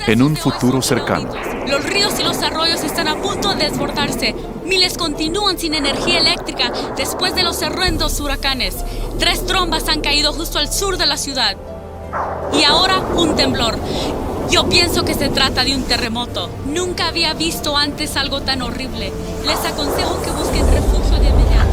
En un futuro cercano, los ríos y los arroyos están a punto de desbordarse. Miles continúan sin energía eléctrica después de los horrendos huracanes. 3 trombas han caído justo al sur de la ciudad. Y ahora un temblor. Yo pienso que se trata de un terremoto. Nunca había visto antes algo tan horrible. Les aconsejo que busquen refugio de inmediato.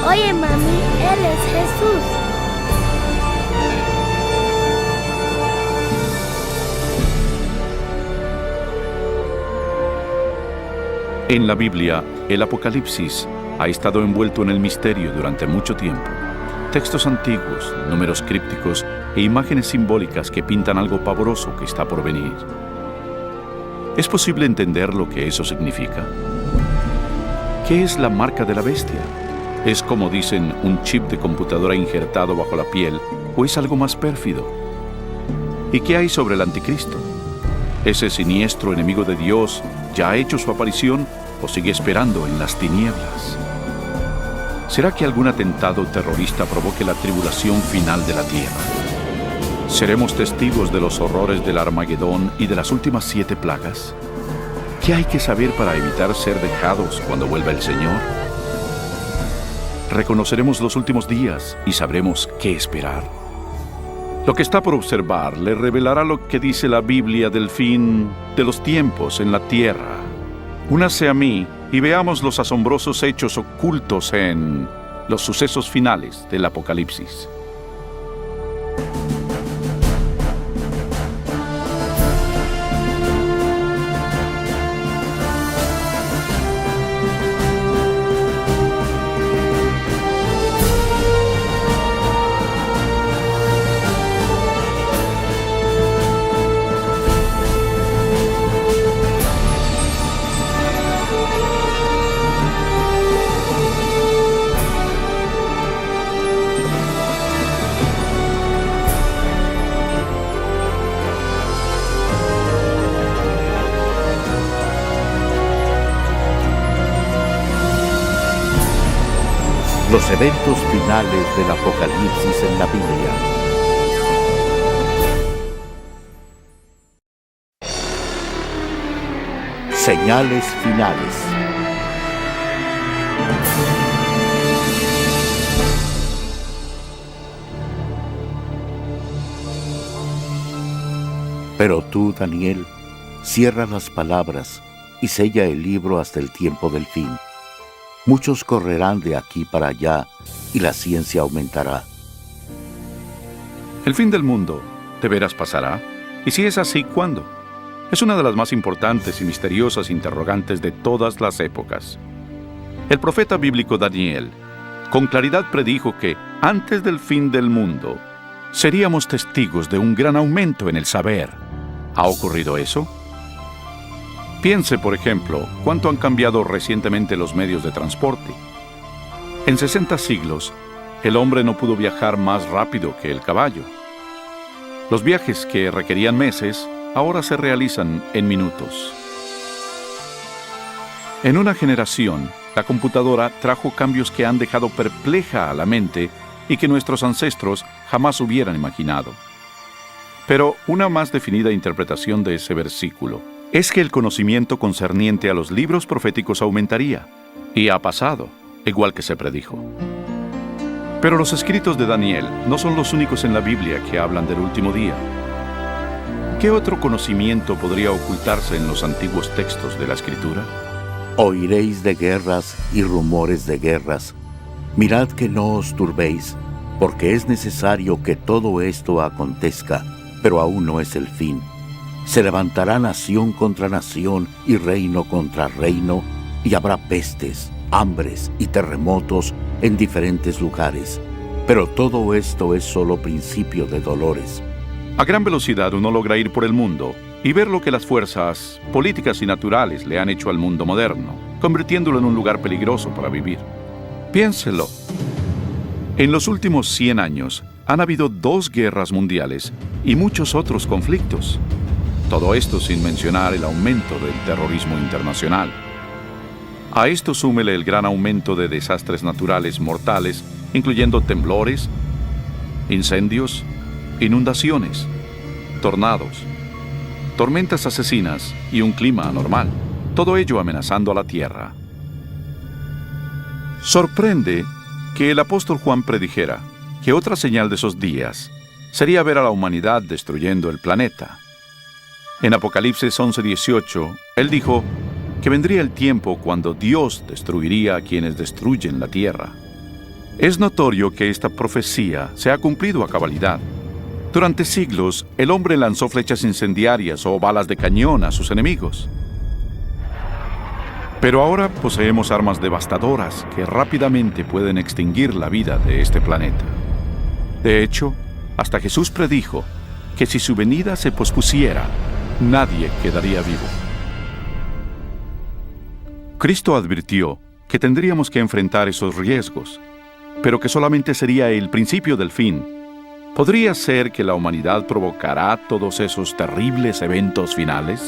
Oye, mami, Él es Jesús. en la Biblia, el Apocalipsis ha estado envuelto en el misterio durante mucho tiempo. Textos antiguos, números crípticos e imágenes simbólicas que pintan algo pavoroso que está por venir. ¿Es posible entender lo que eso significa? ¿Qué es la marca de la bestia? ¿Es, como dicen, un chip de computadora injertado bajo la piel o es algo más pérfido? ¿Y qué hay sobre el anticristo? ¿Ese siniestro enemigo de Dios ya ha hecho su aparición o sigue esperando en las tinieblas? ¿Será que algún atentado terrorista provoque la tribulación final de la tierra? ¿Seremos testigos de los horrores del Armagedón y de las últimas 7 plagas? ¿Qué hay que saber para evitar ser dejados cuando vuelva el Señor? Reconoceremos los últimos días y sabremos qué esperar. Lo que está por observar le revelará lo que dice la Biblia del fin de los tiempos en la tierra. Únase a mí y veamos los asombrosos hechos ocultos en los sucesos finales del Apocalipsis. Los eventos finales del Apocalipsis en la Biblia. Señales finales. Pero tú, Daniel, cierra las palabras y sella el libro hasta el tiempo del fin. Muchos correrán de aquí para allá y la ciencia aumentará. ¿El fin del mundo de veras pasará? Y si es así, ¿cuándo? Es una de las más importantes y misteriosas interrogantes de todas las épocas. El profeta bíblico Daniel con claridad predijo que antes del fin del mundo seríamos testigos de un gran aumento en el saber. ¿Ha ocurrido eso? Piense, por ejemplo, cuánto han cambiado recientemente los medios de transporte. En 60 siglos, el hombre no pudo viajar más rápido que el caballo. Los viajes que requerían meses, ahora se realizan en minutos. En una generación, la computadora trajo cambios que han dejado perpleja a la mente y que nuestros ancestros jamás hubieran imaginado. Pero una más definida interpretación de ese versículo es que el conocimiento concerniente a los libros proféticos aumentaría, y ha pasado, igual que se predijo. Pero los escritos de Daniel no son los únicos en la Biblia que hablan del último día. ¿Qué otro conocimiento podría ocultarse en los antiguos textos de la Escritura? Oiréis de guerras y rumores de guerras. Mirad que no os turbéis, porque es necesario que todo esto acontezca, pero aún no es el fin. Se levantará nación contra nación y reino contra reino, y habrá pestes, hambres y terremotos en diferentes lugares. Pero todo esto es solo principio de dolores. A gran velocidad uno logra ir por el mundo y ver lo que las fuerzas políticas y naturales le han hecho al mundo moderno, convirtiéndolo en un lugar peligroso para vivir. Piénselo. En los últimos 100 años han habido 2 guerras mundiales y muchos otros conflictos. Todo esto sin mencionar el aumento del terrorismo internacional. A esto súmele el gran aumento de desastres naturales mortales, incluyendo temblores, incendios, inundaciones, tornados, tormentas asesinas y un clima anormal, todo ello amenazando a la Tierra. Sorprende que el apóstol Juan predijera que otra señal de esos días sería ver a la humanidad destruyendo el planeta. En Apocalipsis 11:18, él dijo que vendría el tiempo cuando Dios destruiría a quienes destruyen la tierra. Es notorio que esta profecía se ha cumplido a cabalidad. Durante siglos, el hombre lanzó flechas incendiarias o balas de cañón a sus enemigos. Pero ahora poseemos armas devastadoras que rápidamente pueden extinguir la vida de este planeta. De hecho, hasta Jesús predijo que si su venida se pospusiera, nadie quedaría vivo. Cristo advirtió que tendríamos que enfrentar esos riesgos, pero que solamente sería el principio del fin. ¿Podría ser que la humanidad provocará todos esos terribles eventos finales?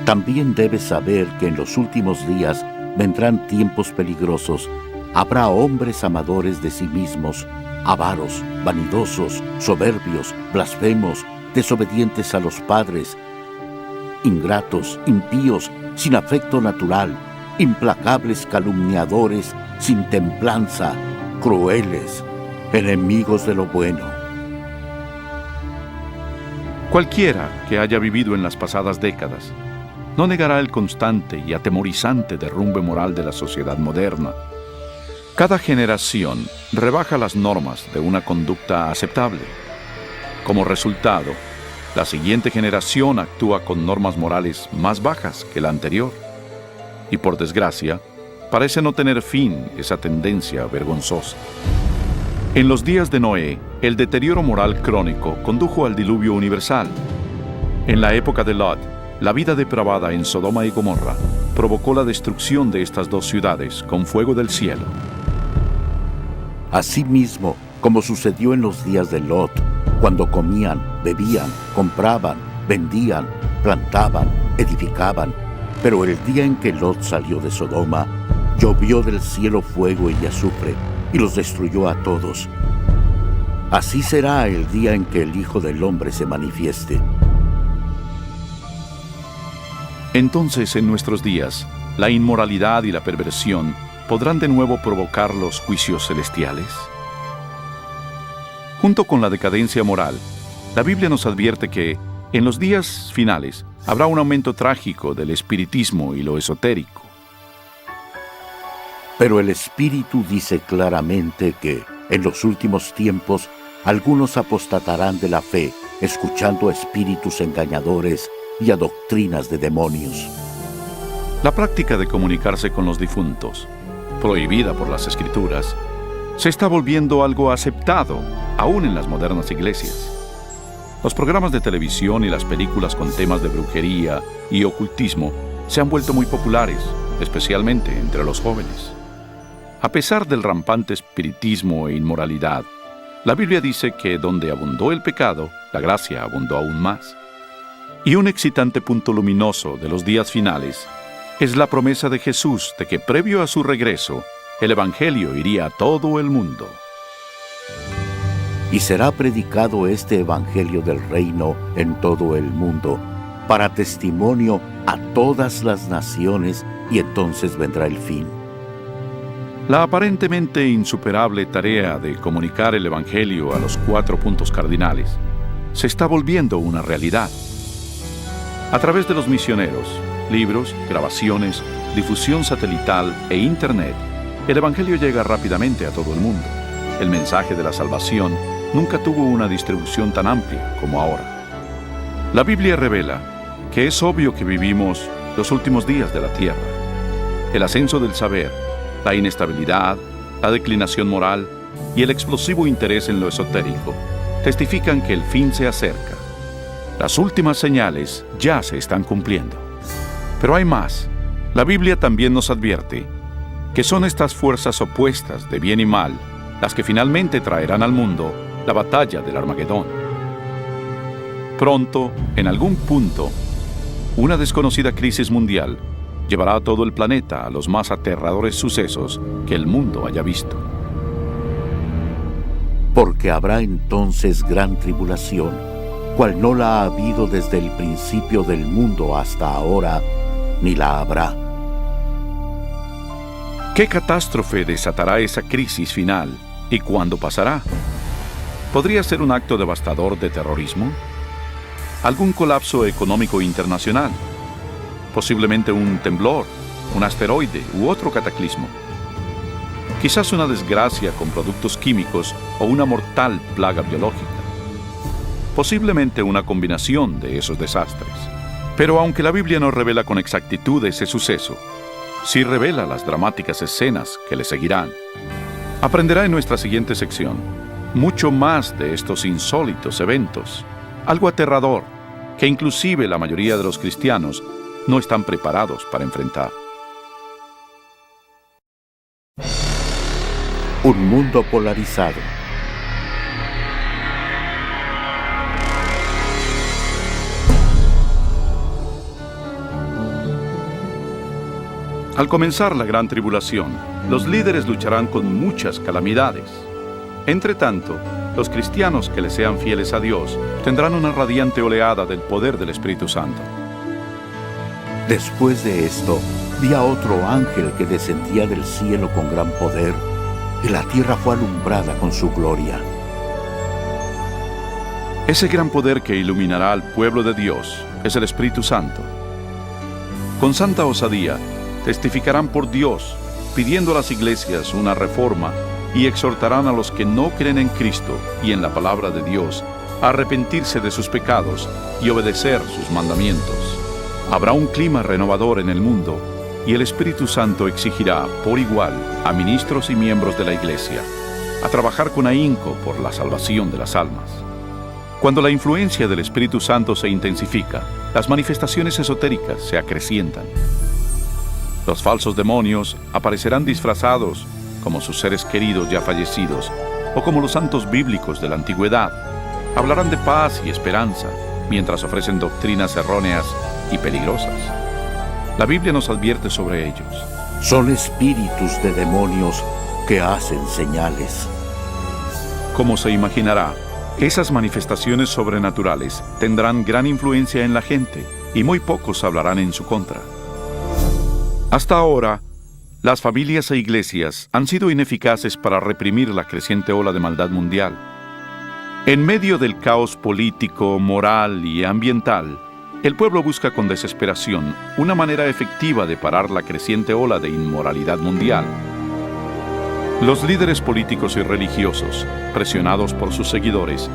También debes saber que en los últimos días vendrán tiempos peligrosos. Habrá hombres amadores de sí mismos, avaros, vanidosos, soberbios, blasfemos, desobedientes a los padres, ingratos, impíos, sin afecto natural, implacables calumniadores, sin templanza, crueles, enemigos de lo bueno. Cualquiera que haya vivido en las pasadas décadas no negará el constante y atemorizante derrumbe moral de la sociedad moderna. Cada generación rebaja las normas de una conducta aceptable. Como resultado, la siguiente generación actúa con normas morales más bajas que la anterior. Y por desgracia, parece no tener fin esa tendencia vergonzosa. En los días de Noé, el deterioro moral crónico condujo al diluvio universal. En la época de Lot, la vida depravada en Sodoma y Gomorra provocó la destrucción de estas 2 ciudades con fuego del cielo. Asimismo, como sucedió en los días de Lot, cuando comían, bebían, compraban, vendían, plantaban, edificaban. Pero el día en que Lot salió de Sodoma, llovió del cielo fuego y azufre, y los destruyó a todos. Así será el día en que el Hijo del Hombre se manifieste. Entonces, en nuestros días, la inmoralidad y la perversión podrán de nuevo provocar los juicios celestiales. Junto con la decadencia moral, la Biblia nos advierte que, en los días finales, habrá un aumento trágico del espiritismo y lo esotérico. Pero el Espíritu dice claramente que, en los últimos tiempos, algunos apostatarán de la fe, escuchando a espíritus engañadores y a doctrinas de demonios. La práctica de comunicarse con los difuntos, prohibida por las Escrituras, se está volviendo algo aceptado, aún en las modernas iglesias. Los programas de televisión y las películas con temas de brujería y ocultismo se han vuelto muy populares, especialmente entre los jóvenes. A pesar del rampante espiritismo e inmoralidad, la Biblia dice que donde abundó el pecado, la gracia abundó aún más. Y un excitante punto luminoso de los días finales es la promesa de Jesús de que previo a su regreso, el Evangelio iría a todo el mundo. Y será predicado este Evangelio del reino en todo el mundo, para testimonio a todas las naciones, y entonces vendrá el fin. La aparentemente insuperable tarea de comunicar el Evangelio a los 4 puntos cardinales se está volviendo una realidad. A través de los misioneros, libros, grabaciones, difusión satelital e Internet, la El Evangelio llega rápidamente a todo el mundo. El mensaje de la salvación nunca tuvo una distribución tan amplia como ahora. La Biblia revela que es obvio que vivimos los últimos días de la tierra. El ascenso del saber, la inestabilidad, la declinación moral y el explosivo interés en lo esotérico testifican que el fin se acerca. Las últimas señales ya se están cumpliendo. Pero hay más. La Biblia también nos advierte que son estas fuerzas opuestas de bien y mal las que finalmente traerán al mundo la batalla del Armagedón. Pronto, en algún punto, una desconocida crisis mundial llevará a todo el planeta a los más aterradores sucesos que el mundo haya visto. Porque habrá entonces gran tribulación, cual no la ha habido desde el principio del mundo hasta ahora, ni la habrá. ¿Qué catástrofe desatará esa crisis final y cuándo pasará? ¿Podría ser un acto devastador de terrorismo? ¿Algún colapso económico internacional? ¿Posiblemente un temblor, un asteroide u otro cataclismo? Quizás una desgracia con productos químicos o una mortal plaga biológica. Posiblemente una combinación de esos desastres. Pero aunque la Biblia no revela con exactitud ese suceso, sí revela las dramáticas escenas que le seguirán. Aprenderá en nuestra siguiente sección mucho más de estos insólitos eventos, algo aterrador que inclusive la mayoría de los cristianos no están preparados para enfrentar. Un mundo polarizado. Al comenzar la gran tribulación, los líderes lucharán con muchas calamidades. Entre tanto, los cristianos que le sean fieles a Dios tendrán una radiante oleada del poder del Espíritu Santo. Después de esto, vi a otro ángel que descendía del cielo con gran poder, y la tierra fue alumbrada con su gloria. Ese gran poder que iluminará al pueblo de Dios es el Espíritu Santo. Con santa osadía, testificarán por Dios, pidiendo a las iglesias una reforma y exhortarán a los que no creen en Cristo y en la palabra de Dios a arrepentirse de sus pecados y obedecer sus mandamientos. Habrá un clima renovador en el mundo y el Espíritu Santo exigirá por igual a ministros y miembros de la iglesia a trabajar con ahínco por la salvación de las almas. Cuando la influencia del Espíritu Santo se intensifica, las manifestaciones esotéricas se acrecientan. Los falsos demonios aparecerán disfrazados como sus seres queridos ya fallecidos o como los santos bíblicos de la antigüedad. Hablarán de paz y esperanza mientras ofrecen doctrinas erróneas y peligrosas. La Biblia nos advierte sobre ellos. Son espíritus de demonios que hacen señales. Como se imaginará, esas manifestaciones sobrenaturales tendrán gran influencia en la gente y muy pocos hablarán en su contra. Hasta ahora, las familias e iglesias han sido ineficaces para reprimir la creciente ola de maldad mundial. En medio del caos político, moral y ambiental, el pueblo busca con desesperación una manera efectiva de parar la creciente ola de inmoralidad mundial. Los líderes políticos y religiosos, presionados por sus seguidores,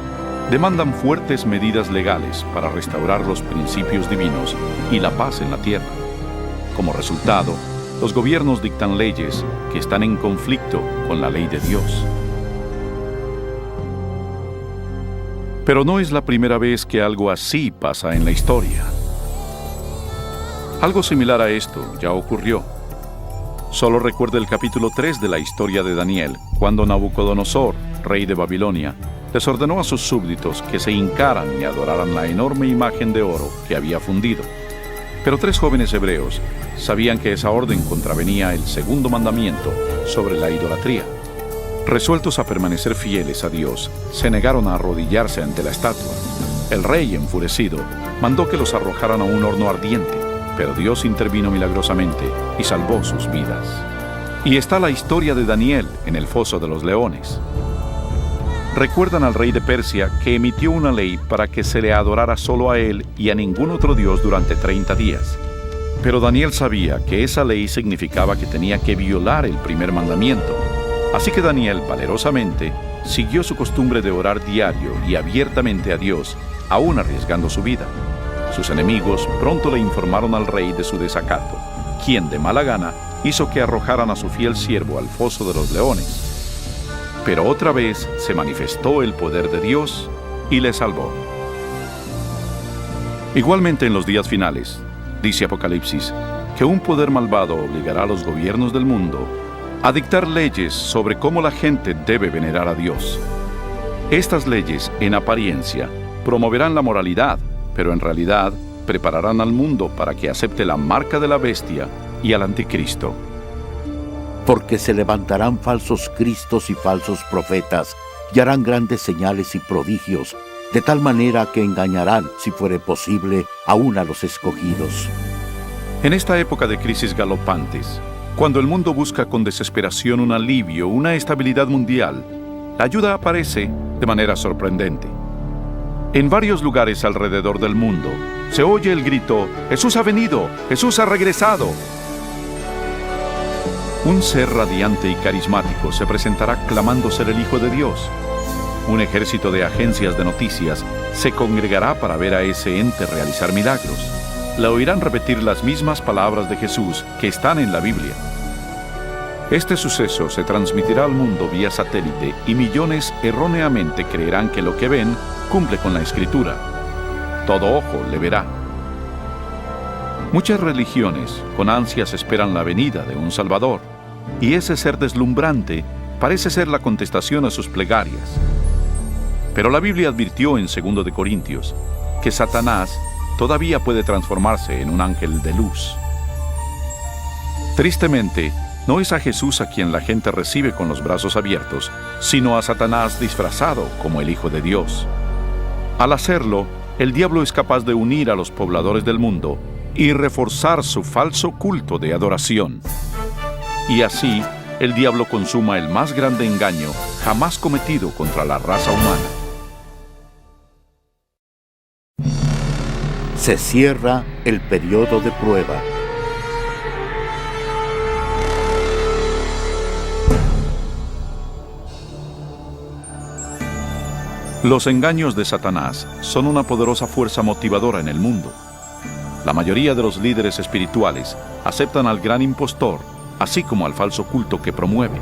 demandan fuertes medidas legales para restaurar los principios divinos y la paz en la tierra. Como resultado, los gobiernos dictan leyes que están en conflicto con la ley de Dios. Pero no es la primera vez que algo así pasa en la historia. Algo similar a esto ya ocurrió. Solo recuerda el capítulo 3 de la historia de Daniel, cuando Nabucodonosor, rey de Babilonia, les ordenó a sus súbditos que se hincaran y adoraran la enorme imagen de oro que había fundido. Pero 3 jóvenes hebreos sabían que esa orden contravenía el segundo mandamiento sobre la idolatría. Resueltos a permanecer fieles a Dios, se negaron a arrodillarse ante la estatua. El rey, enfurecido, mandó que los arrojaran a un horno ardiente, pero Dios intervino milagrosamente y salvó sus vidas. Y está la historia de Daniel en el foso de los leones. Recuerdan al rey de Persia que emitió una ley para que se le adorara solo a él y a ningún otro dios durante 30 días. Pero Daniel sabía que esa ley significaba que tenía que violar el primer mandamiento. Así que Daniel, valerosamente, siguió su costumbre de orar diario y abiertamente a Dios, aún arriesgando su vida. Sus enemigos pronto le informaron al rey de su desacato, quien de mala gana hizo que arrojaran a su fiel siervo al foso de los leones. Pero otra vez se manifestó el poder de Dios y le salvó. Igualmente en los días finales, dice Apocalipsis, que un poder malvado obligará a los gobiernos del mundo a dictar leyes sobre cómo la gente debe venerar a Dios. Estas leyes, en apariencia, promoverán la moralidad, pero en realidad prepararán al mundo para que acepte la marca de la bestia y al anticristo. Porque se levantarán falsos cristos y falsos profetas, y harán grandes señales y prodigios, de tal manera que engañarán, si fuere posible, aún a los escogidos. En esta época de crisis galopantes, cuando el mundo busca con desesperación un alivio, una estabilidad mundial, la ayuda aparece de manera sorprendente. En varios lugares alrededor del mundo se oye el grito: ¡Jesús ha venido! ¡Jesús ha regresado! Un ser radiante y carismático se presentará clamando ser el Hijo de Dios. Un ejército de agencias de noticias se congregará para ver a ese ente realizar milagros. Le oirán repetir las mismas palabras de Jesús que están en la Biblia. Este suceso se transmitirá al mundo vía satélite y millones erróneamente creerán que lo que ven cumple con la Escritura. Todo ojo le verá. Muchas religiones con ansias esperan la venida de un Salvador, y ese ser deslumbrante parece ser la contestación a sus plegarias. Pero la Biblia advirtió en 2 de Corintios que Satanás todavía puede transformarse en un ángel de luz. Tristemente, no es a Jesús a quien la gente recibe con los brazos abiertos, sino a Satanás disfrazado como el Hijo de Dios. Al hacerlo, el diablo es capaz de unir a los pobladores del mundo y reforzar su falso culto de adoración. Y así, el diablo consuma el más grande engaño jamás cometido contra la raza humana. Se cierra el periodo de prueba. Los engaños de Satanás son una poderosa fuerza motivadora en el mundo. La mayoría de los líderes espirituales aceptan al gran impostor, así como al falso culto que promueve.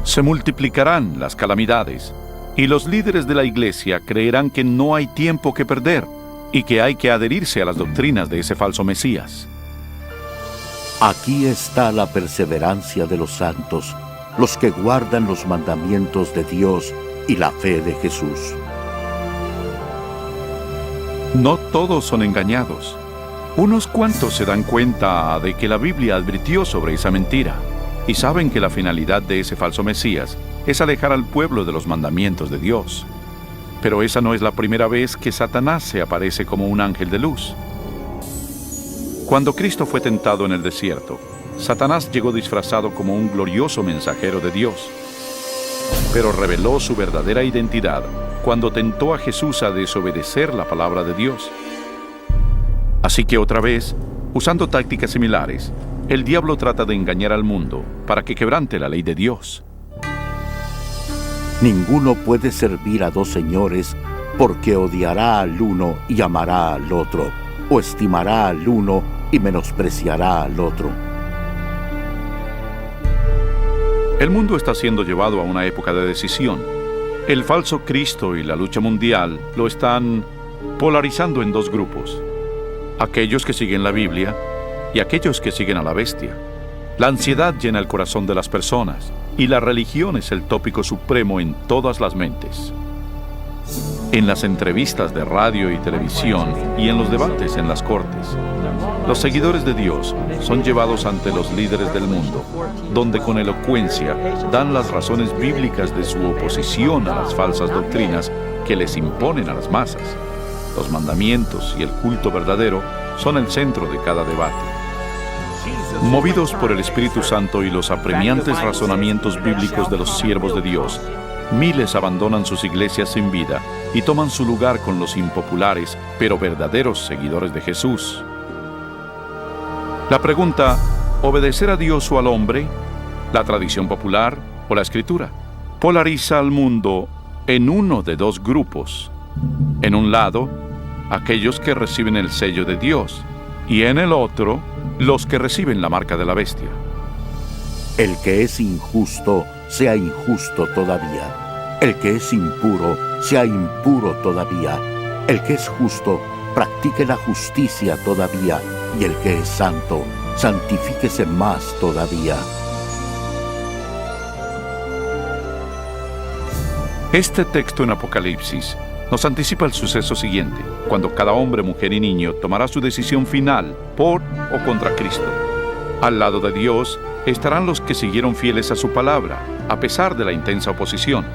Se multiplicarán las calamidades, y los líderes de la iglesia creerán que no hay tiempo que perder y que hay que adherirse a las doctrinas de ese falso Mesías. Aquí está la perseverancia de los santos, los que guardan los mandamientos de Dios y la fe de Jesús. No todos son engañados. Unos cuantos se dan cuenta de que la Biblia advirtió sobre esa mentira y saben que la finalidad de ese falso Mesías es alejar al pueblo de los mandamientos de Dios. Pero esa no es la primera vez que Satanás se aparece como un ángel de luz. Cuando Cristo fue tentado en el desierto, Satanás llegó disfrazado como un glorioso mensajero de Dios, pero reveló su verdadera identidad cuando tentó a Jesús a desobedecer la palabra de Dios. Así que otra vez, usando tácticas similares, el diablo trata de engañar al mundo para que quebrante la ley de Dios. Ninguno puede servir a dos señores, porque odiará al uno y amará al otro, o estimará al uno y menospreciará al otro. El mundo está siendo llevado a una época de decisión. El falso Cristo y la lucha mundial lo están polarizando en dos grupos: aquellos que siguen la Biblia y aquellos que siguen a la bestia. La ansiedad llena el corazón de las personas y la religión es el tópico supremo en todas las mentes. En las entrevistas de radio y televisión y en los debates en las cortes, los seguidores de Dios son llevados ante los líderes del mundo, donde con elocuencia dan las razones bíblicas de su oposición a las falsas doctrinas que les imponen a las masas. Los mandamientos y el culto verdadero son el centro de cada debate. Movidos por el Espíritu Santo y los apremiantes razonamientos bíblicos de los siervos de Dios, miles abandonan sus iglesias sin vida y toman su lugar con los impopulares, pero verdaderos seguidores de Jesús. La pregunta, ¿obedecer a Dios o al hombre? ¿La tradición popular o la escritura? Polariza al mundo en uno de dos grupos. En un lado, aquellos que reciben el sello de Dios, y en el otro, los que reciben la marca de la bestia. El que es injusto, sea injusto todavía. El que es impuro, sea impuro todavía. El que es justo, practique la justicia todavía. Y el que es santo, santifíquese más todavía. Este texto en Apocalipsis nos anticipa el suceso siguiente, cuando cada hombre, mujer y niño tomará su decisión final por o contra Cristo. Al lado de Dios estarán los que siguieron fieles a su palabra, a pesar de la intensa oposición.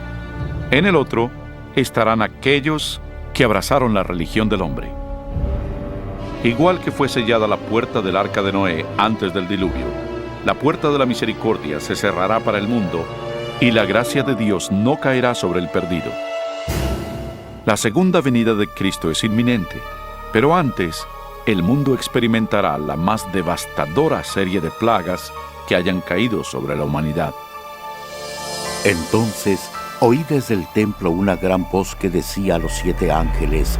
En el otro estarán aquellos que abrazaron la religión del hombre. Igual que fue sellada la puerta del arca de Noé antes del diluvio, la puerta de la misericordia se cerrará para el mundo y la gracia de Dios no caerá sobre el perdido. La segunda venida de Cristo es inminente, pero antes, el mundo experimentará la más devastadora serie de plagas que hayan caído sobre la humanidad. Entonces oí desde el templo una gran voz que decía a los 7 ángeles: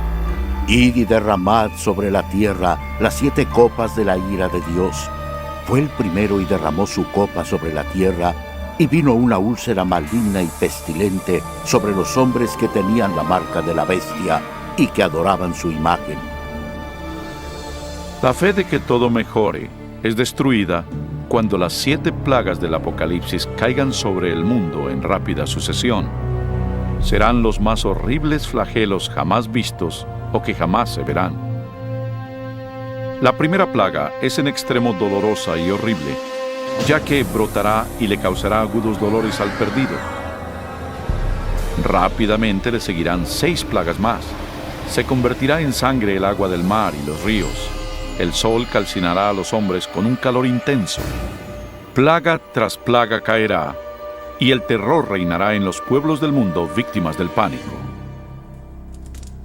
«Id y derramad sobre la tierra las 7 copas de la ira de Dios». Fue el primero y derramó su copa sobre la tierra, y vino una úlcera maligna y pestilente sobre los hombres que tenían la marca de la bestia y que adoraban su imagen. La fe de que todo mejore es destruida cuando las 7 plagas del Apocalipsis caigan sobre el mundo en rápida sucesión. Serán los más horribles flagelos jamás vistos o que jamás se verán. La primera plaga es en extremo dolorosa y horrible, ya que brotará y le causará agudos dolores al perdido. Rápidamente le seguirán 6 plagas más. Se convertirá en sangre el agua del mar y los ríos. El sol calcinará a los hombres con un calor intenso. Plaga tras plaga caerá, y el terror reinará en los pueblos del mundo víctimas del pánico.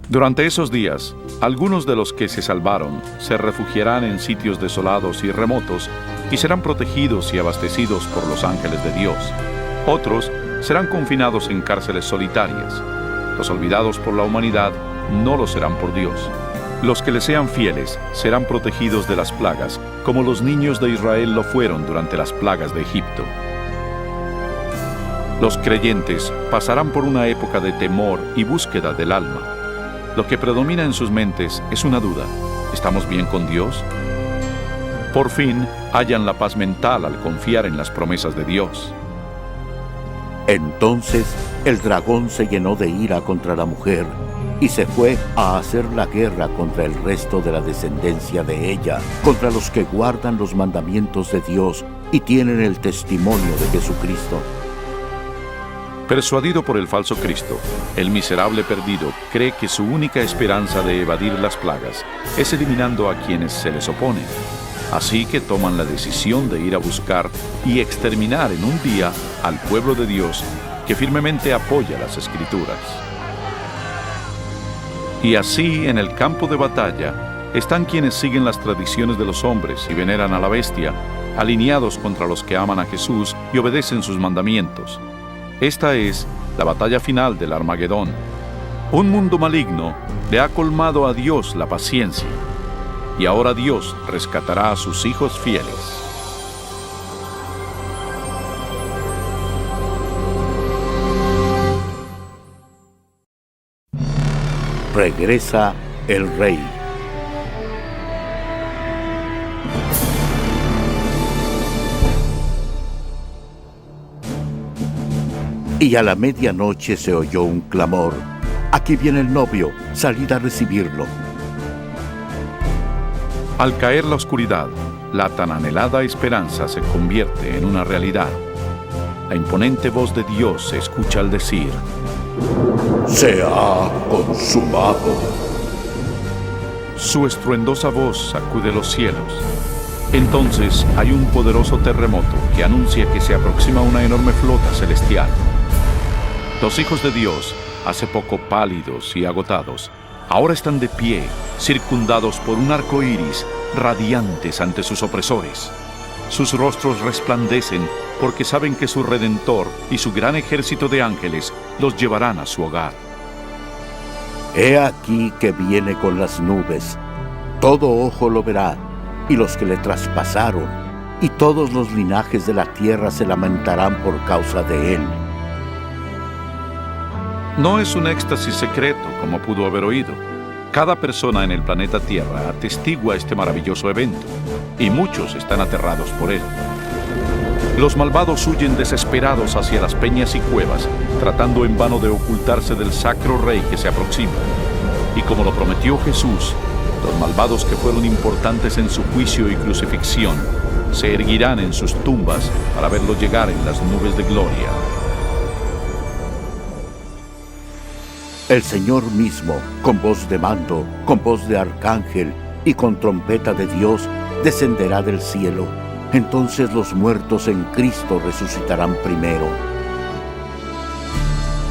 Durante esos días, algunos de los que se salvaron se refugiarán en sitios desolados y remotos y serán protegidos y abastecidos por los ángeles de Dios. Otros serán confinados en cárceles solitarias. Los olvidados por la humanidad no lo serán por Dios. Los que le sean fieles serán protegidos de las plagas, como los niños de Israel lo fueron durante las plagas de Egipto. Los creyentes pasarán por una época de temor y búsqueda del alma. Lo que predomina en sus mentes es una duda: ¿estamos bien con Dios? Por fin, hallan la paz mental al confiar en las promesas de Dios. Entonces el dragón se llenó de ira contra la mujer y se fue a hacer la guerra contra el resto de la descendencia de ella, contra los que guardan los mandamientos de Dios y tienen el testimonio de Jesucristo. Persuadido por el falso Cristo, el miserable perdido cree que su única esperanza de evadir las plagas es eliminando a quienes se les oponen. Así que toman la decisión de ir a buscar y exterminar en un día al pueblo de Dios que firmemente apoya las Escrituras. Y así, en el campo de batalla, están quienes siguen las tradiciones de los hombres y veneran a la bestia, alineados contra los que aman a Jesús y obedecen sus mandamientos. Esta es la batalla final del Armagedón. Un mundo maligno le ha colmado a Dios la paciencia, y ahora Dios rescatará a sus hijos fieles. Regresa el Rey. Y a la medianoche se oyó un clamor: «Aquí viene el novio, salid a recibirlo». Al caer la oscuridad, la tan anhelada esperanza se convierte en una realidad. La imponente voz de Dios se escucha al decir: «Se ha consumado». Su estruendosa voz sacude los cielos. Entonces hay un poderoso terremoto que anuncia que se aproxima una enorme flota celestial. Los hijos de Dios, hace poco pálidos y agotados, ahora están de pie, circundados por un arco iris radiantes ante sus opresores. Sus rostros resplandecen porque saben que su Redentor y su gran ejército de ángeles los llevarán a su hogar. He aquí que viene con las nubes. Todo ojo lo verá, y los que le traspasaron, y todos los linajes de la tierra se lamentarán por causa de él. No es un éxtasis secreto, como pudo haber oído. Cada persona en el planeta Tierra atestigua este maravilloso evento, y muchos están aterrados por él. Los malvados huyen desesperados hacia las peñas y cuevas, tratando en vano de ocultarse del sacro rey que se aproxima. Y como lo prometió Jesús, los malvados que fueron importantes en su juicio y crucifixión, se erguirán en sus tumbas para verlo llegar en las nubes de gloria. El Señor mismo, con voz de mando, con voz de arcángel y con trompeta de Dios, descenderá del cielo. Entonces los muertos en Cristo resucitarán primero.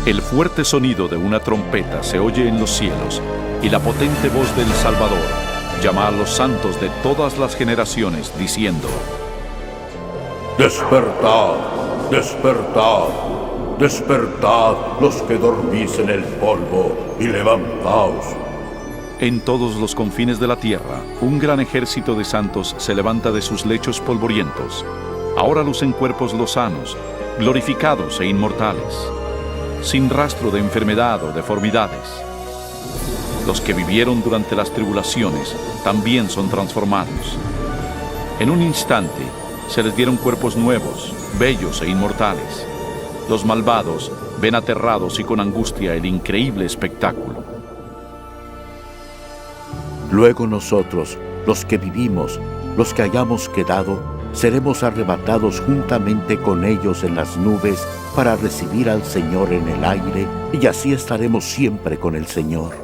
El fuerte sonido de una trompeta se oye en los cielos, y la potente voz del Salvador llama a los santos de todas las generaciones, diciendo: Despertad, despertad, despertad los que dormís en el polvo, y levantaos. En todos los confines de la tierra, un gran ejército de santos se levanta de sus lechos polvorientos. Ahora lucen cuerpos lozanos, glorificados e inmortales, sin rastro de enfermedad o deformidades. Los que vivieron durante las tribulaciones también son transformados. En un instante se les dieron cuerpos nuevos, bellos e inmortales. Los malvados ven aterrados y con angustia el increíble espectáculo. Luego nosotros, los que vivimos, los que hayamos quedado, seremos arrebatados juntamente con ellos en las nubes para recibir al Señor en el aire, y así estaremos siempre con el Señor.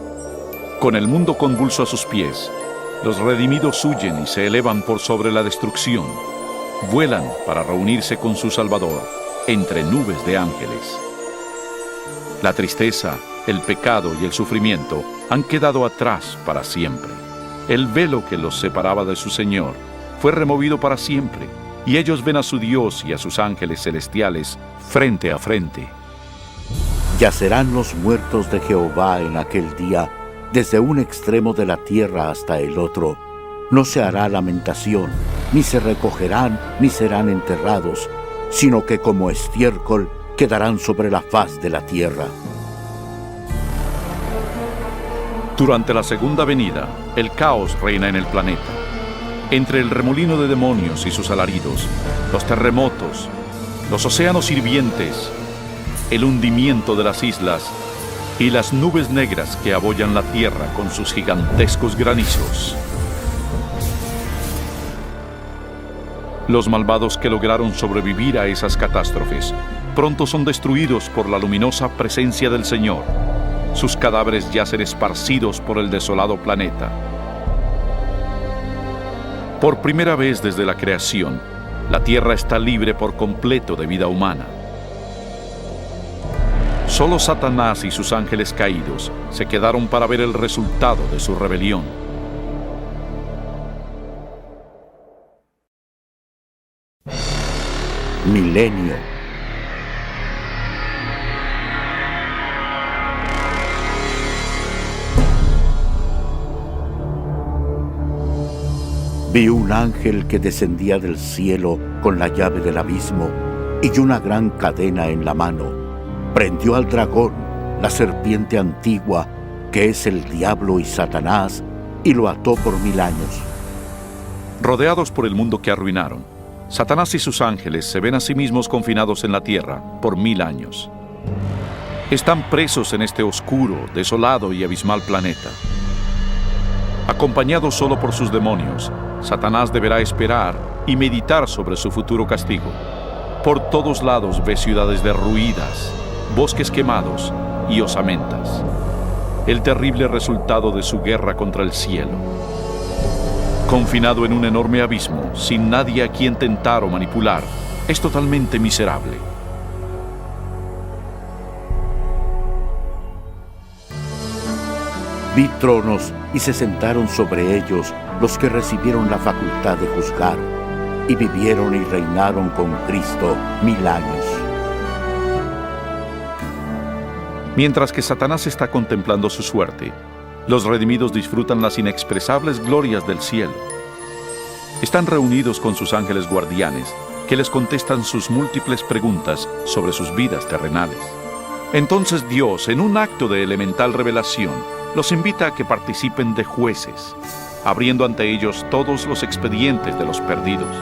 Con el mundo convulso a sus pies, los redimidos huyen y se elevan por sobre la destrucción. Vuelan para reunirse con su Salvador entre nubes de ángeles. La tristeza, el pecado y el sufrimiento han quedado atrás para siempre. El velo que los separaba de su Señor fue removido para siempre, y ellos ven a su Dios y a sus ángeles celestiales frente a frente. Yacerán los muertos de Jehová en aquel día, desde un extremo de la tierra hasta el otro. No se hará lamentación, ni se recogerán, ni serán enterrados, sino que como estiércol quedarán sobre la faz de la tierra. Durante la segunda venida, el caos reina en el planeta. Entre el remolino de demonios y sus alaridos, los terremotos, los océanos hirvientes, el hundimiento de las islas y las nubes negras que abollan la tierra con sus gigantescos granizos. Los malvados que lograron sobrevivir a esas catástrofes pronto son destruidos por la luminosa presencia del Señor. Sus cadáveres yacen esparcidos por el desolado planeta. Por primera vez desde la creación, la tierra está libre por completo de vida humana. Solo Satanás y sus ángeles caídos se quedaron para ver el resultado de su rebelión. Milenio. Vi un ángel que descendía del cielo con la llave del abismo y una gran cadena en la mano. Prendió al dragón, la serpiente antigua, que es el diablo y Satanás, y lo ató por 1000 años. Rodeados por el mundo que arruinaron, Satanás y sus ángeles se ven a sí mismos confinados en la tierra por 1000 años. Están presos en este oscuro, desolado y abismal planeta. Acompañado solo por sus demonios, Satanás deberá esperar y meditar sobre su futuro castigo. Por todos lados ve ciudades derruidas, bosques quemados y osamentas. El terrible resultado de su guerra contra el cielo. Confinado en un enorme abismo, sin nadie a quien tentar o manipular, es totalmente miserable. Vi tronos y se sentaron sobre ellos los que recibieron la facultad de juzgar, y vivieron y reinaron con Cristo 1000 años. Mientras que Satanás está contemplando su suerte, los redimidos disfrutan las inexpresables glorias del cielo. Están reunidos con sus ángeles guardianes, que les contestan sus múltiples preguntas sobre sus vidas terrenales. Entonces Dios, en un acto de elemental revelación, los invita a que participen de jueces, abriendo ante ellos todos los expedientes de los perdidos.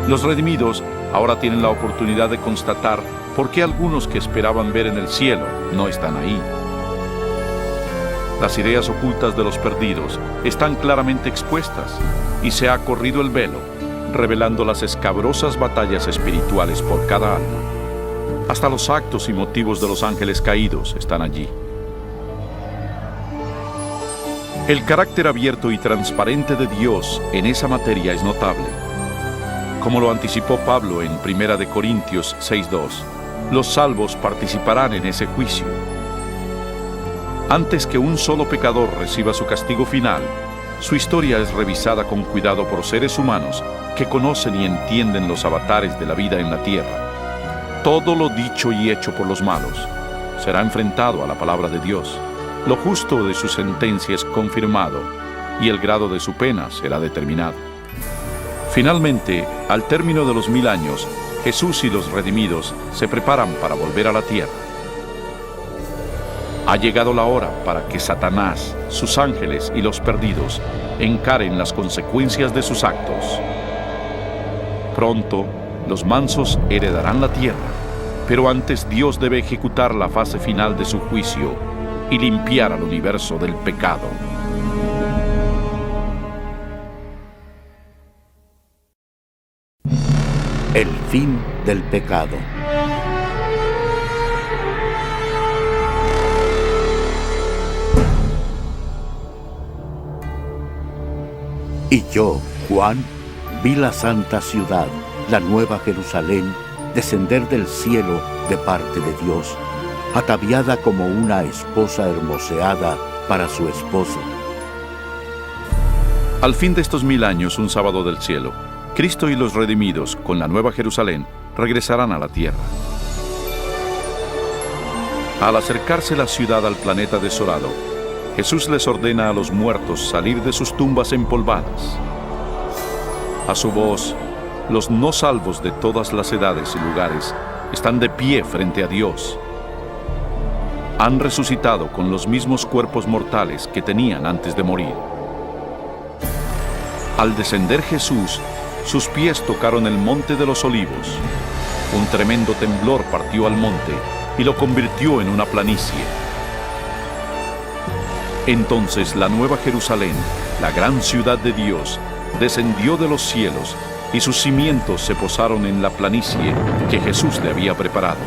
Los redimidos ahora tienen la oportunidad de constatar por qué algunos que esperaban ver en el cielo no están ahí. Las ideas ocultas de los perdidos están claramente expuestas y se ha corrido el velo, revelando las escabrosas batallas espirituales por cada alma. Hasta los actos y motivos de los ángeles caídos están allí. El carácter abierto y transparente de Dios en esa materia es notable. Como lo anticipó Pablo en 1 Corintios 6:2, los salvos participarán en ese juicio. Antes que un solo pecador reciba su castigo final, su historia es revisada con cuidado por seres humanos que conocen y entienden los avatares de la vida en la tierra. Todo lo dicho y hecho por los malos será enfrentado a la palabra de Dios. Lo justo de su sentencia es confirmado y el grado de su pena será determinado. Finalmente, al término de los 1000 años, Jesús y los redimidos se preparan para volver a la tierra. Ha llegado la hora para que Satanás, sus ángeles y los perdidos encaren las consecuencias de sus actos. Pronto, los mansos heredarán la tierra, pero antes Dios debe ejecutar la fase final de su juicio y limpiar al universo del pecado. El fin del pecado. Y yo, Juan, vi la santa ciudad, la nueva Jerusalén, descender del cielo de parte de Dios, ataviada como una esposa hermoseada para su esposo. Al fin de estos 1000 años, un sábado del cielo, Cristo y los redimidos, con la nueva Jerusalén, regresarán a la tierra. Al acercarse la ciudad al planeta desolado, Jesús les ordena a los muertos salir de sus tumbas empolvadas. A su voz, los no salvos de todas las edades y lugares están de pie frente a Dios. Han resucitado con los mismos cuerpos mortales que tenían antes de morir. Al descender Jesús, sus pies tocaron el monte de los olivos. Un tremendo temblor partió al monte y lo convirtió en una planicie. Entonces la nueva Jerusalén, la gran ciudad de Dios, descendió de los cielos y sus cimientos se posaron en la planicie que Jesús le había preparado.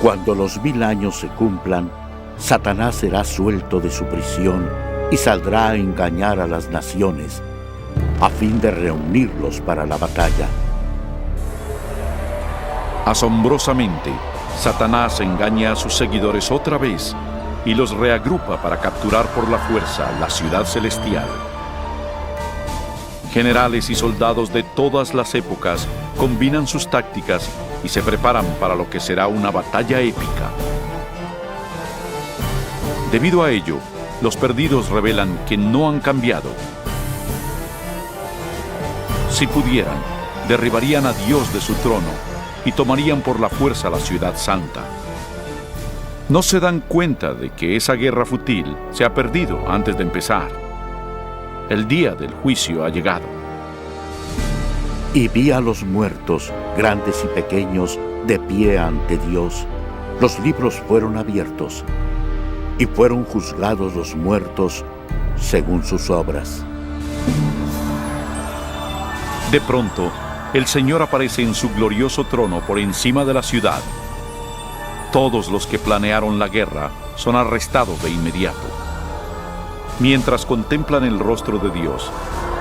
Cuando los 1000 años se cumplan, Satanás será suelto de su prisión y saldrá a engañar a las naciones, a fin de reunirlos para la batalla. Asombrosamente, Satanás engaña a sus seguidores otra vez y los reagrupa para capturar por la fuerza la ciudad celestial. Generales y soldados de todas las épocas combinan sus tácticas y se preparan para lo que será una batalla épica. Debido a ello, los perdidos revelan que no han cambiado. Si pudieran, derribarían a Dios de su trono y tomarían por la fuerza la ciudad santa. No se dan cuenta de que esa guerra fútil se ha perdido antes de empezar. El día del juicio ha llegado. Y vi a los muertos, grandes y pequeños, de pie ante Dios. Los libros fueron abiertos, y fueron juzgados los muertos según sus obras. De pronto, el Señor aparece en su glorioso trono por encima de la ciudad. Todos los que planearon la guerra son arrestados de inmediato. Mientras contemplan el rostro de Dios,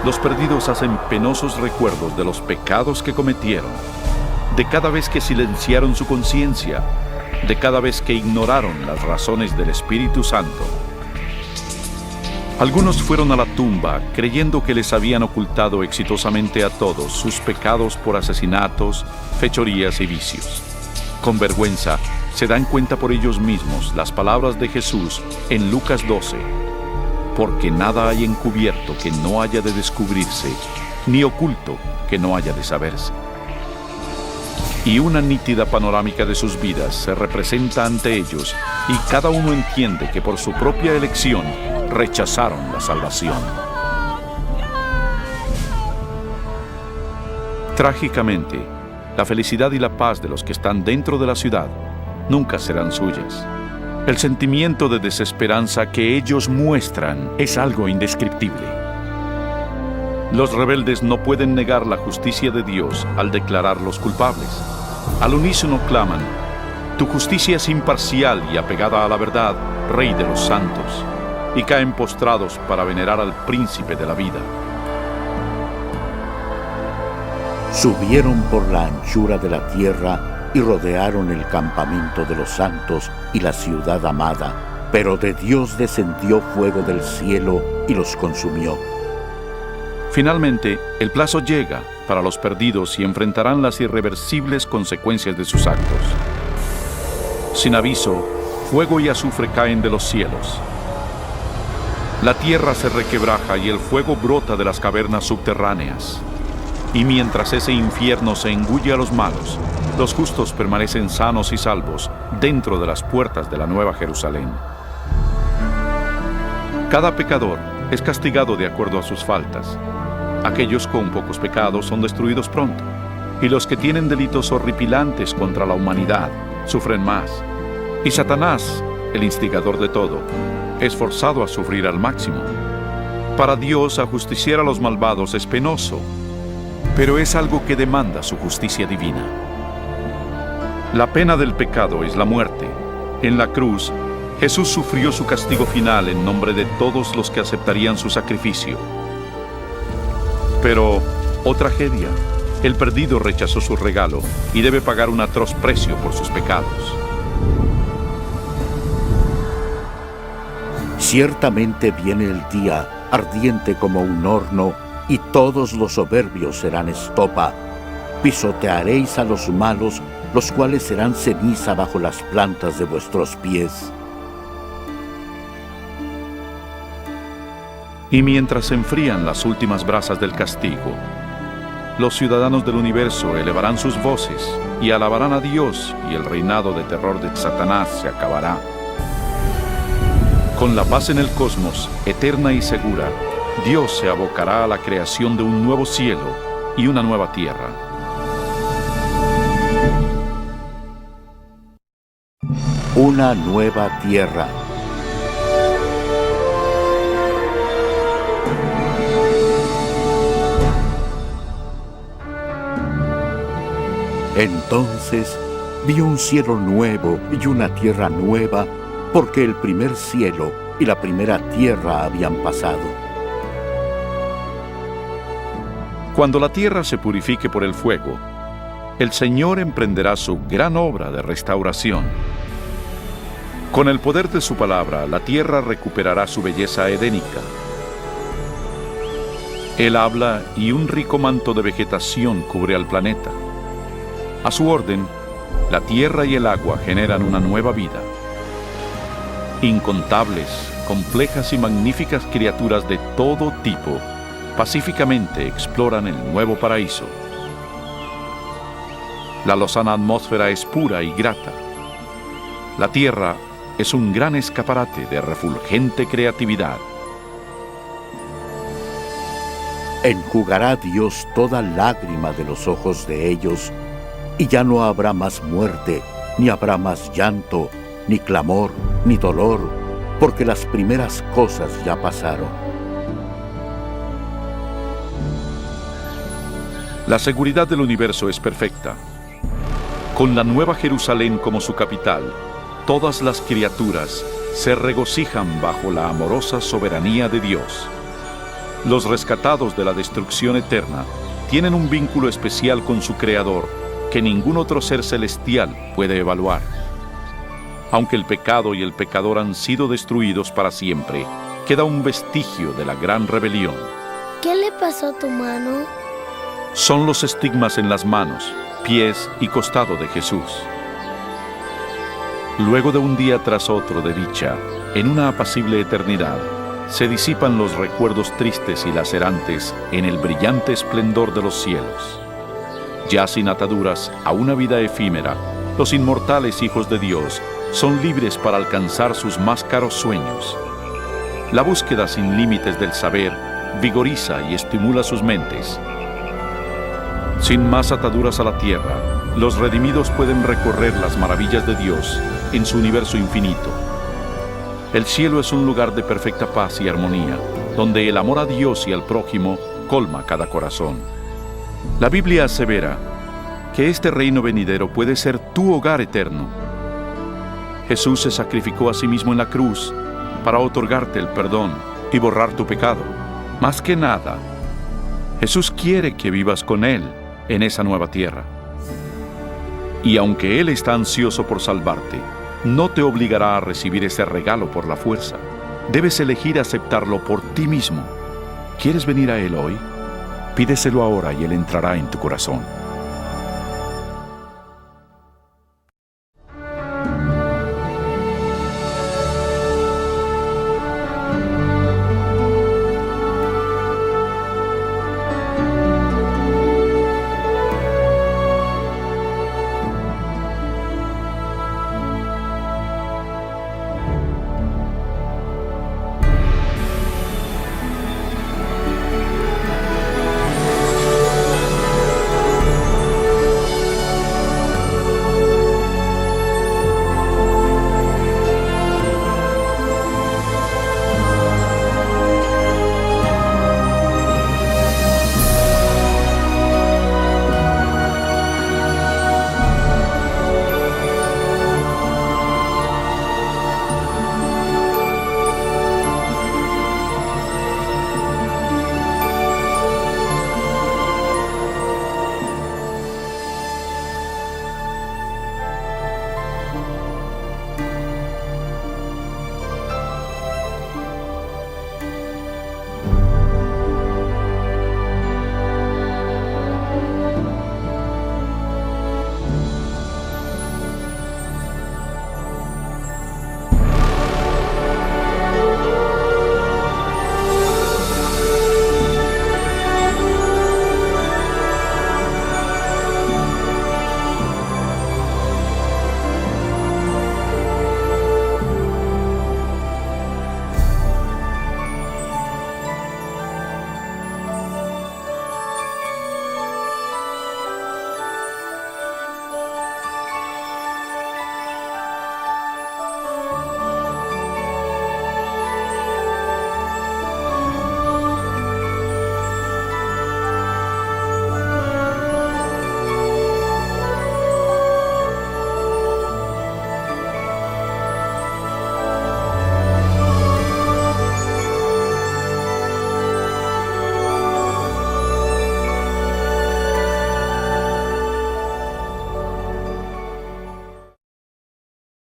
los perdidos hacen penosos recuerdos de los pecados que cometieron, de cada vez que silenciaron su conciencia de cada vez que ignoraron las razones del Espíritu Santo. Algunos fueron a la tumba creyendo que les habían ocultado exitosamente a todos sus pecados por asesinatos, fechorías y vicios. Con vergüenza, se dan cuenta por ellos mismos las palabras de Jesús en Lucas 12. Porque nada hay encubierto que no haya de descubrirse, ni oculto que no haya de saberse. Y una nítida panorámica de sus vidas se representa ante ellos, y cada uno entiende que por su propia elección rechazaron la salvación. Trágicamente, la felicidad y la paz de los que están dentro de la ciudad nunca serán suyas. El sentimiento de desesperanza que ellos muestran es algo indescriptible. Los rebeldes no pueden negar la justicia de Dios al declararlos culpables. Al unísono claman: tu justicia es imparcial y apegada a la verdad, Rey de los santos, y caen postrados para venerar al príncipe de la vida. Subieron por la anchura de la tierra y rodearon el campamento de los santos y la ciudad amada, pero de Dios descendió fuego del cielo y los consumió. Finalmente, el plazo llega para los perdidos y enfrentarán las irreversibles consecuencias de sus actos. Sin aviso, fuego y azufre caen de los cielos. La tierra se requebraja y el fuego brota de las cavernas subterráneas. Y mientras ese infierno se engulle a los malos, los justos permanecen sanos y salvos dentro de las puertas de la Nueva Jerusalén. Cada pecador es castigado de acuerdo a sus faltas. Aquellos con pocos pecados son destruidos pronto, y los que tienen delitos horripilantes contra la humanidad sufren más. Y Satanás, el instigador de todo, es forzado a sufrir al máximo. Para Dios, ajusticiar a los malvados es penoso, pero es algo que demanda su justicia divina. La pena del pecado es la muerte. En la cruz, Jesús sufrió su castigo final en nombre de todos los que aceptarían su sacrificio. Pero, oh tragedia, el perdido rechazó su regalo y debe pagar un atroz precio por sus pecados. Ciertamente viene el día, ardiente como un horno, y todos los soberbios serán estopa. Pisotearéis a los malos, los cuales serán ceniza bajo las plantas de vuestros pies. Y mientras se enfrían las últimas brasas del castigo, los ciudadanos del universo elevarán sus voces y alabarán a Dios, y el reinado de terror de Satanás se acabará. Con la paz en el cosmos, eterna y segura, Dios se abocará a la creación de un nuevo cielo y una nueva tierra. Una nueva tierra. Entonces vi un cielo nuevo y una tierra nueva, porque el primer cielo y la primera tierra habían pasado. Cuando la tierra se purifique por el fuego, el Señor emprenderá su gran obra de restauración. Con el poder de su palabra, la tierra recuperará su belleza edénica. Él habla y un rico manto de vegetación cubre al planeta. A su orden, la tierra y el agua generan una nueva vida. Incontables, complejas y magníficas criaturas de todo tipo pacíficamente exploran el nuevo paraíso. La lozana atmósfera es pura y grata. La tierra es un gran escaparate de refulgente creatividad. Enjugará Dios toda lágrima de los ojos de ellos, y ya no habrá más muerte, ni habrá más llanto, ni clamor, ni dolor, porque las primeras cosas ya pasaron. La seguridad del universo es perfecta. Con la Nueva Jerusalén como su capital, todas las criaturas se regocijan bajo la amorosa soberanía de Dios. Los rescatados de la destrucción eterna tienen un vínculo especial con su Creador que ningún otro ser celestial puede evaluar. Aunque el pecado y el pecador han sido destruidos para siempre, queda un vestigio de la gran rebelión. ¿Qué le pasó a tu mano? Son los estigmas en las manos, pies y costado de Jesús. Luego de un día tras otro de dicha, en una apacible eternidad, se disipan los recuerdos tristes y lacerantes en el brillante esplendor de los cielos. Ya sin ataduras a una vida efímera, los inmortales hijos de Dios son libres para alcanzar sus más caros sueños. La búsqueda sin límites del saber vigoriza y estimula sus mentes. Sin más ataduras a la tierra, los redimidos pueden recorrer las maravillas de Dios en su universo infinito. El cielo es un lugar de perfecta paz y armonía, donde el amor a Dios y al prójimo colma cada corazón. La Biblia asevera que este reino venidero puede ser tu hogar eterno. Jesús se sacrificó a sí mismo en la cruz para otorgarte el perdón y borrar tu pecado. Más que nada, Jesús quiere que vivas con Él en esa nueva tierra. Y aunque Él está ansioso por salvarte, no te obligará a recibir ese regalo por la fuerza. Debes elegir aceptarlo por ti mismo. ¿Quieres venir a Él hoy? Pídeselo ahora y Él entrará en tu corazón.